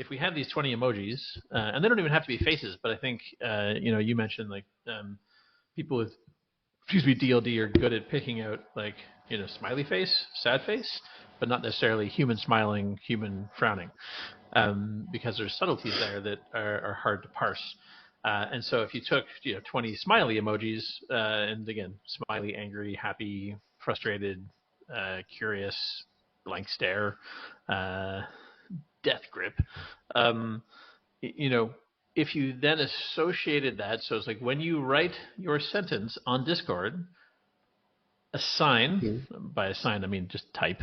if we have these 20 emojis, and they don't even have to be faces, but I think you mentioned like people with DLD are good at picking out like smiley face, sad face, but not necessarily human smiling, human frowning, because there's subtleties there that are hard to parse. And so if you took 20 smiley emojis, and again, smiley, angry, happy, frustrated, curious, blank stare, death grip, if you then associated that, so it's like when you write your sentence on Discord, assign, by assign I mean just type,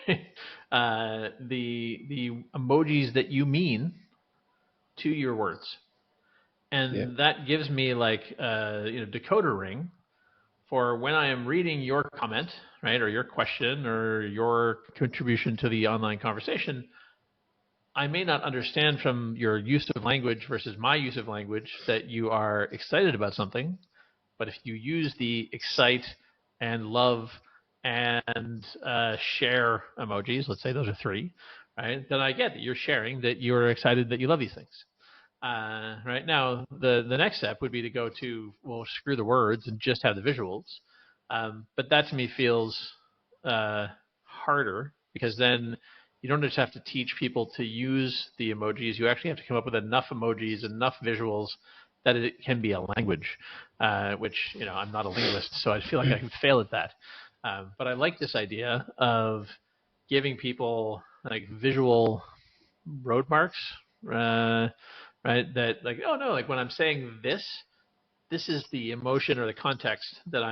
the emojis that you mean to your words. And that gives me like decoder ring for when I am reading your comment, right, or your question or your contribution to the online conversation. I may not understand from your use of language versus my use of language that you are excited about something, but if you use the excite and love and share emojis, let's say those are 3, right, then I get that you're sharing that you're excited that you love these things. Right now, the next step would be to go to, well, screw the words and just have the visuals. But that to me feels harder, because then you don't just have to teach people to use the emojis. You actually have to come up with enough emojis, enough visuals that it can be a language, which, I'm not a linguist, so I feel like I could fail at that. But I like this idea of giving people like visual road marks, right? That like, oh no, like when I'm saying this is the emotion or the context that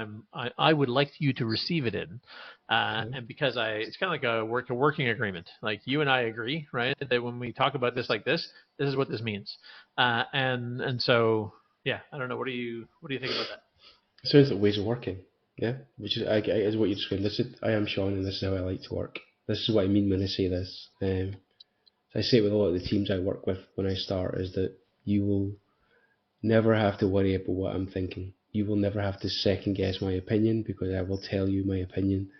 I would like you to receive it in, and because it's kind of like a working agreement. Like you and I agree, right, that when we talk about this like this is what this means, and so yeah, I don't know. What do you think about that? It sounds like ways of working, yeah. Which is what you described. I am Sean, and this is how I like to work. This is what I mean when I say this. I say it with a lot of the teams I work with when I start, is that you will never have to worry about what I'm thinking. You will never have to second guess my opinion, because I will tell you my opinion.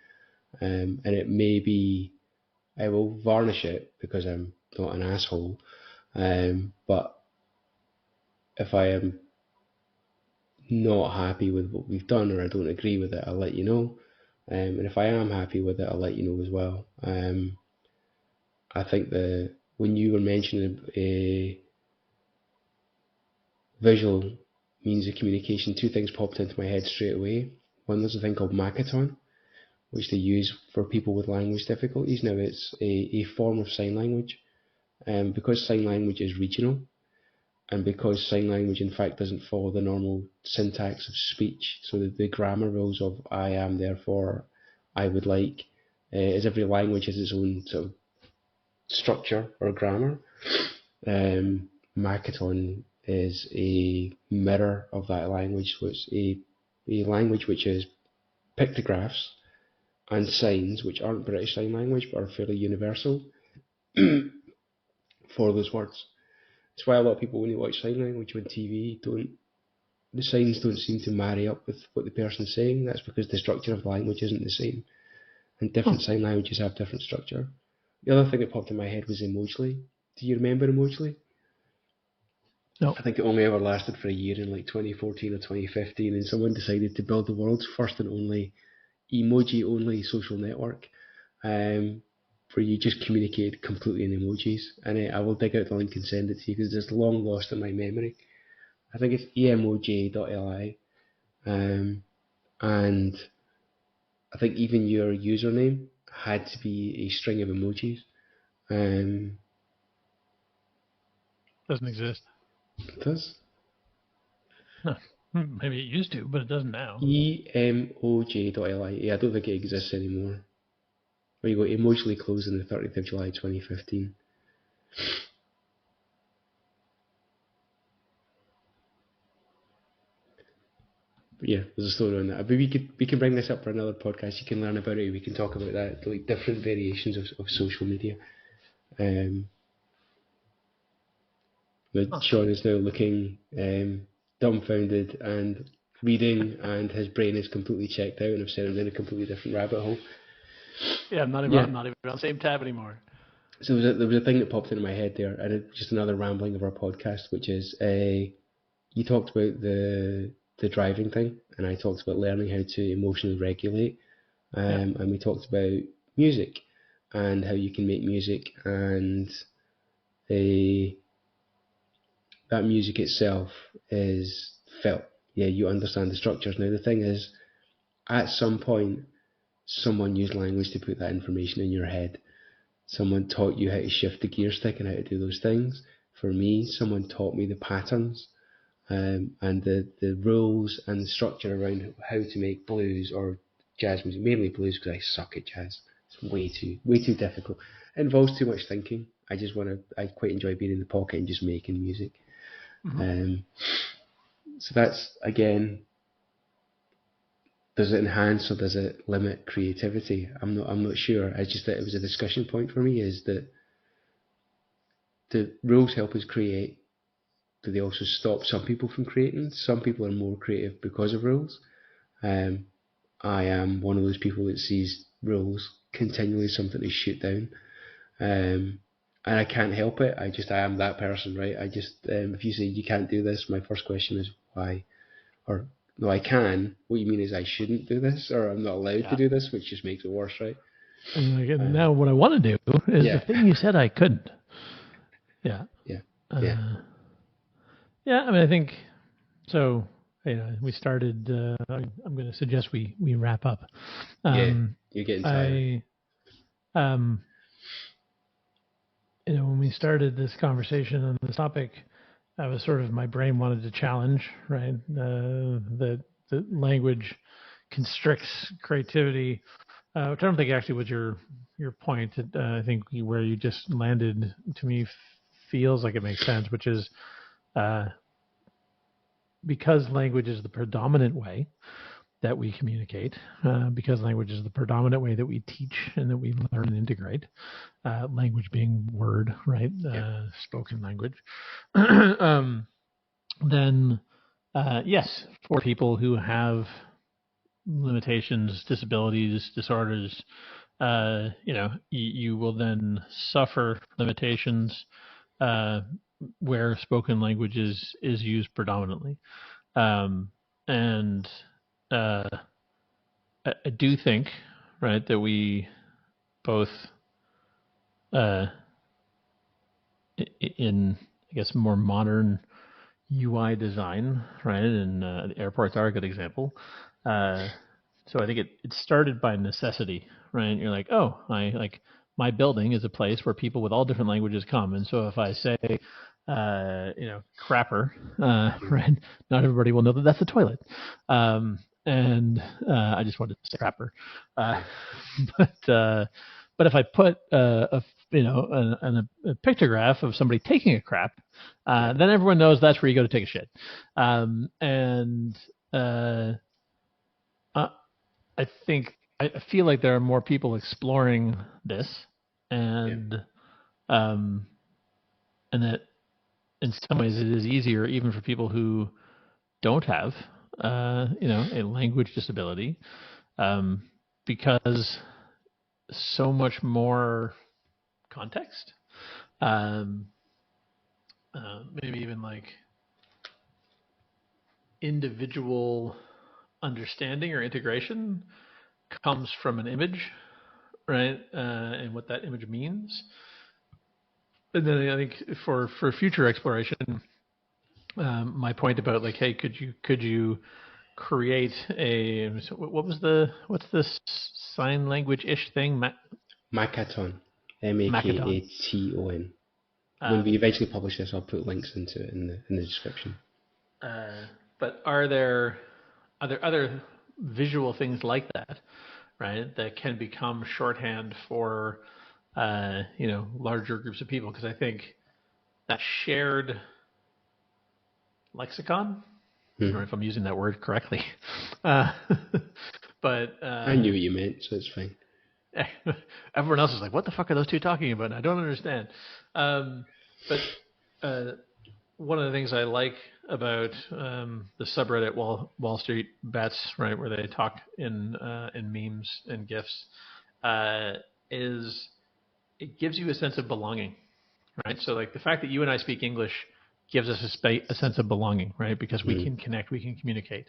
And it may be, I will varnish it because I'm not an asshole. But if I am not happy with what we've done, or I don't agree with it, I'll let you know. And if I am happy with it, I'll let you know as well. I think when you were mentioning a visual means of communication, 2 things popped into my head straight away. One, there's a thing called Makaton, which they use for people with language difficulties. Now, it's a form of sign language, because sign language is regional, and because sign language in fact doesn't follow the normal syntax of speech, so the grammar rules of I am, therefore, I would like, as every language has its own sort of structure or grammar. Makaton is a mirror of that language, so it's a language which is pictographs and signs, which aren't British Sign Language but are fairly universal for those words. That's why a lot of people, when they watch sign language on TV, the signs don't seem to marry up with what the person's saying. That's because the structure of the language isn't the same, and different sign languages have different structure. The other thing that popped in my head was Emoji. Do you remember Emoji? No. I think it only ever lasted for a year in like 2014 or 2015, and someone decided to build the world's first and only emoji-only social network, where you just communicate completely in emojis. And I will dig out the link and send it to you, because it's long lost in my memory. I think it's emoj.li, and I think even your username had to be a string of emojis. Doesn't exist. It does? Huh. Maybe it used to, but it doesn't now. emoj.li. Yeah, I don't think it exists anymore. Where you go, emotionally closed on the 30th of July 2015. But yeah, there's a story on that. But we can bring this up for another podcast. You can learn about it. We can talk about that, like different variations of social media. But Sean is now looking dumbfounded and reading, and his brain is completely checked out, and I've sent him in a completely different rabbit hole. Yeah, I'm not even on the same tab anymore. So there was a thing that popped into my head there, and it's just another rambling of our podcast, which is you talked about the driving thing, and I talked about learning how to emotionally regulate, and we talked about music and how you can make music, and that music itself is felt. Yeah, you understand the structures. Now the thing is, at some point, someone used language to put that information in your head. Someone taught you how to shift the gear stick and how to do those things. For me, someone taught me the patterns, and the rules and the structure around how to make blues or jazz music, mainly blues because I suck at jazz. It's way too difficult. It involves too much thinking. I quite enjoy being in the pocket and just making music. So that's, again, does it enhance or does it limit creativity? I'm not sure. I just that it was a discussion point for me, is that the rules help us create. Do they also stop some people from creating? Some people are more creative because of rules. I am one of those people that sees rules continually as something to shoot down. And I can't help it. I am that person, right? If you say you can't do this, my first question is why? Or, no, I can. What you mean is I shouldn't do this, or I'm not allowed to do this, which just makes it worse, right? And now what I want to do is the thing you said I couldn't. Yeah. Yeah. Yeah, I mean, I think so. We started. I'm going to suggest we wrap up. You're getting tired. When we started this conversation on this topic, I was sort of, my brain wanted to challenge, right? That the language constricts creativity, which I don't think actually was your point. I think where you just landed, to me, feels like it makes sense, which is because language is the predominant way that we communicate, because language is the predominant way that we teach and that we learn and integrate, language being word, right? Spoken language. Then, yes, for people who have limitations, disabilities, disorders, you will then suffer limitations where spoken language is used predominantly. And I do think, right, that we both, in, I guess, more modern UI design, right, and the airports are a good example. So I think it started by necessity, right? And you're like, oh, my building is a place where people with all different languages come, and so if I say, crapper, right, not everybody will know that that's the toilet. And I just wanted to say crapper, but if I put a pictograph of somebody taking a crap, then everyone knows that's where you go to take a shit. I feel like there are more people exploring this, and that in some ways it is easier even for people who don't have a language disability, because so much more context, maybe even like individual understanding or integration comes from an image, right? And what that image means. And then I think for future exploration, my point about like, hey, could you create what's this sign language ish thing? Makaton, Makaton. When we eventually publish this, I'll put links into it in the description. But are there other visual things like that, right, that can become shorthand for larger groups of people? Because I think that shared lexicon, I don't know if I'm using that word correctly, but I knew what you meant, so it's fine. Everyone else is like, what the fuck are those two talking about? I don't understand. But one of the things I like about the subreddit Wall Street Bets, right, where they talk in memes and gifs, is it gives you a sense of belonging, right? So like the fact that you and I speak English gives us a sense of belonging, right? Because we can connect, we can communicate.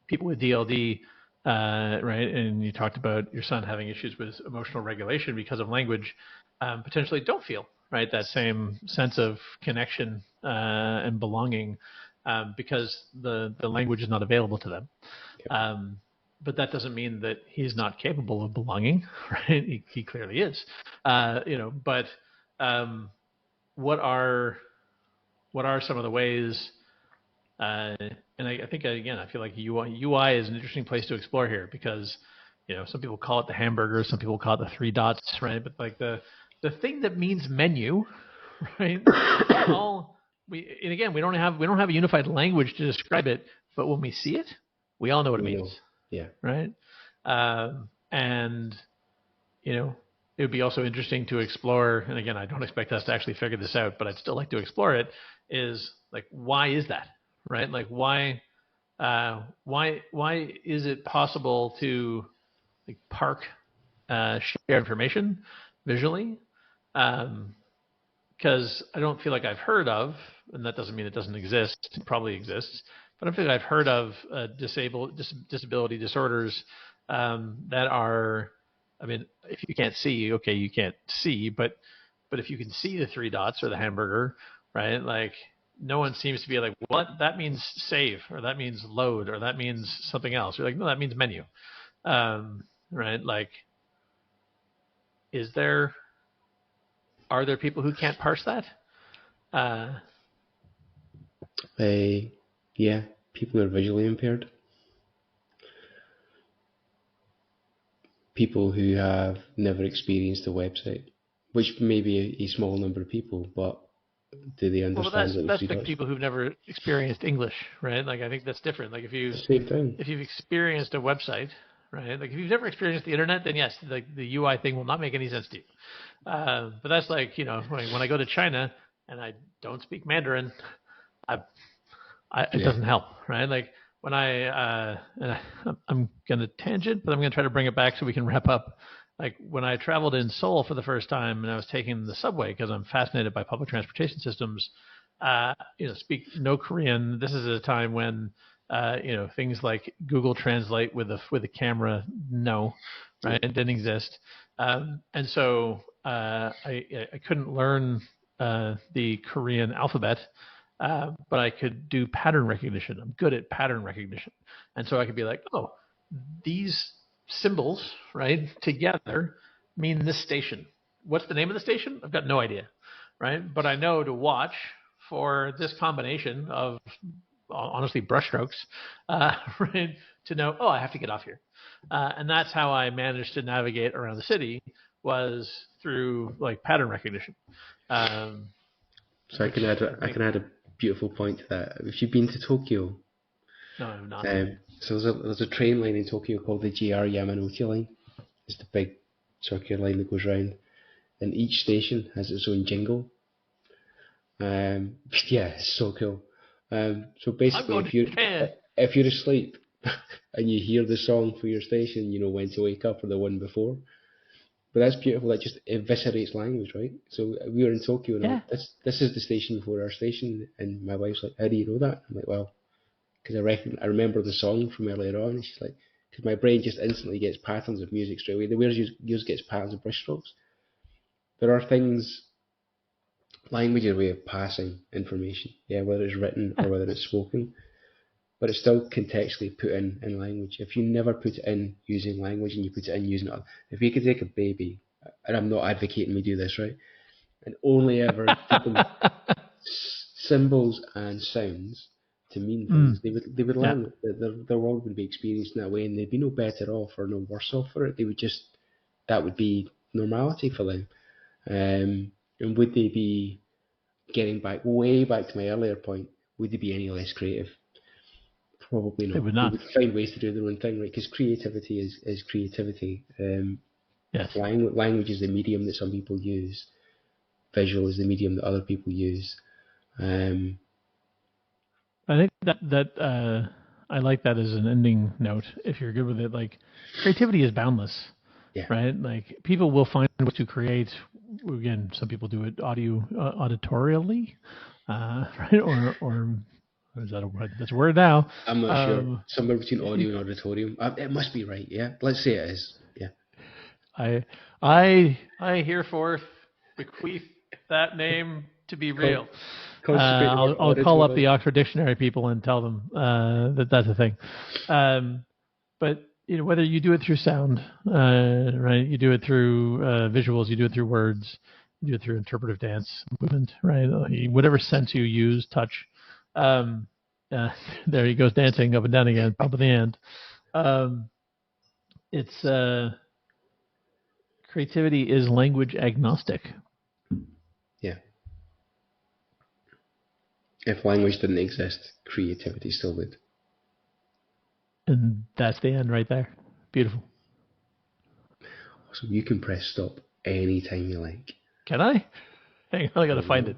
People with DLD, right? And you talked about your son having issues with emotional regulation because of language, potentially don't feel right that same sense of connection and belonging because the language is not available to them. But that doesn't mean that he's not capable of belonging, right? He clearly is, But what are some of the ways? And I think again, I feel like UI is an interesting place to explore here because some people call it the hamburger, some people call it the three dots, right? But like the thing that means menu, right? And again, we don't have a unified language to describe it, but when we see it, we all know what it means. Yeah. Right. And it would be also interesting to explore. And again, I don't expect us to actually figure this out, but I'd still like to explore it. Is like, why is that? Right? Like, why is it possible to like park share information visually? Because I don't feel like I've heard of, and that doesn't mean it doesn't exist. It probably exists, but I don't feel like I've heard of disability disorders that are. I mean, if you can't see, okay, you can't see, but if you can see the three dots or the hamburger, right? Like, no one seems to be like, what? That means save, or that means load, or that means something else. You're like, no, that means menu, right? Like, are there people who can't parse that? Yeah, people who are visually impaired. People who have never experienced a website, which may be a small number of people, but do they understand that? Well, that's the people who've never experienced English, right? Like, I think that's different. Like, if you've experienced a website, right? Like, if you've never experienced the internet, then yes, the UI thing will not make any sense to you. But that's like, when I go to China and I don't speak Mandarin, it doesn't help, right? Like, when I'm going to tangent, but I'm going to try to bring it back so we can wrap up. Like, when I traveled in Seoul for the first time and I was taking the subway because I'm fascinated by public transportation systems, speak no Korean. This is a time when, things like Google Translate with a camera, no, right? It didn't exist. And so I couldn't learn the Korean alphabet. But I could do pattern recognition. I'm good at pattern recognition. And so I could be like, oh, these symbols, right, together mean this station. What's the name of the station? I've got no idea, right? But I know to watch for this combination of, honestly, brushstrokes, right, to know, oh, I have to get off here. And that's how I managed to navigate around the city, was through like pattern recognition. So I can add a beautiful point to that. If you've been to Tokyo, no, I'm not. So there's a train line in Tokyo called the JR Yamanote line. It's the big circular line that goes round, and each station has its own jingle. Yeah, it's so cool. So basically, if you're asleep and you hear the song for your station, you know when to wake up, or the one before. But that's beautiful. That just eviscerates language, right? So we were in Tokyo, and this is the station before our station, and my wife's like, "How do you know that?" I'm like, "Well, because I remember the song from earlier on." And she's like, "Because my brain just instantly gets patterns of music straight away. The way yours gets patterns of brushstrokes." There are things. Language is a way of passing information, whether it's written or whether it's spoken, but it's still contextually put in language. If you never put it in using language and you put it in using it, if you could take a baby, and I'm not advocating we do this, right, and only ever give them symbols and sounds to mean things, they would learn that their world would be experienced in that way, and they'd be no better off or no worse off for it. They would that would be normality for them. And would they be, getting way back to my earlier point, would they be any less creative? Probably not. They would not. They would find ways to do their own thing, right? Because creativity is creativity. Yes. Language is the medium that some people use. Visual is the medium that other people use. I think that I like that as an ending note. If you're good with it, like, creativity is boundless. Yeah. Right? Like people will find what to create. Again, some people do it auditorially, right? Or is that a word? That's a word now. I'm not sure. Somewhere between audio and auditorium. It must be right. Yeah. Let's say it is. Yeah. I hereforth bequeath that name to be real. Consecrate the word I'll call up the auditorium. Oxford Dictionary people and tell them that that's a thing. But whether you do it through sound, right? You do it through visuals. You do it through words. You do it through interpretive dance, movement, right? Whatever sense you use, touch. There he goes dancing up and down again, top of the end. It's creativity is language agnostic. Yeah. If language didn't exist, creativity still would. And that's the end right there. Beautiful. So you can press stop anytime you like. Can I? Hang on, I gotta find it.